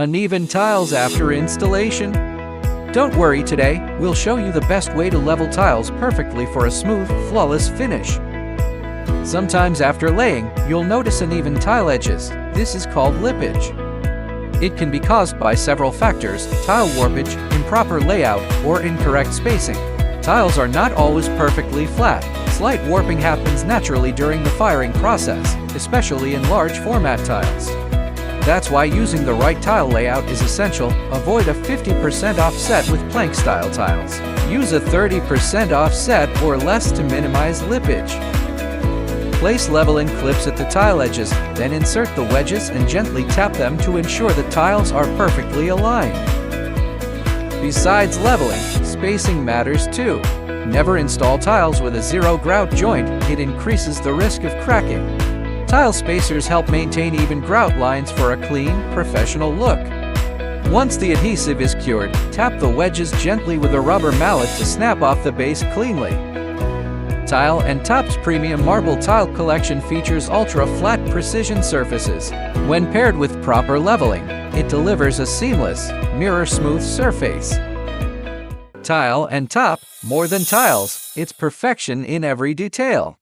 Uneven tiles after installation? Don't worry, today we'll show you the best way to level tiles perfectly for a smooth, flawless finish. Sometimes after laying, you'll notice uneven tile edges. This is called lippage. It can be caused by several factors: tile warpage, improper layout, or incorrect spacing. Tiles are not always perfectly flat. Slight warping happens naturally during the firing process, especially in large format tiles. That's why using the right tile layout is essential. Avoid a 50% offset with plank-style tiles. Use a 30% offset or less to minimize lippage. Place leveling clips at the tile edges, then insert the wedges and gently tap them to ensure the tiles are perfectly aligned. Besides leveling, spacing matters too. Never install tiles with a zero grout joint, it increases the risk of cracking. Tile spacers help maintain even grout lines for a clean, professional look. Once the adhesive is cured, tap the wedges gently with a rubber mallet to snap off the base cleanly. Tile and Top's premium marble tile collection features ultra-flat precision surfaces. When paired with proper leveling, it delivers a seamless, mirror-smooth surface. Tile and Top, more than tiles, it's perfection in every detail.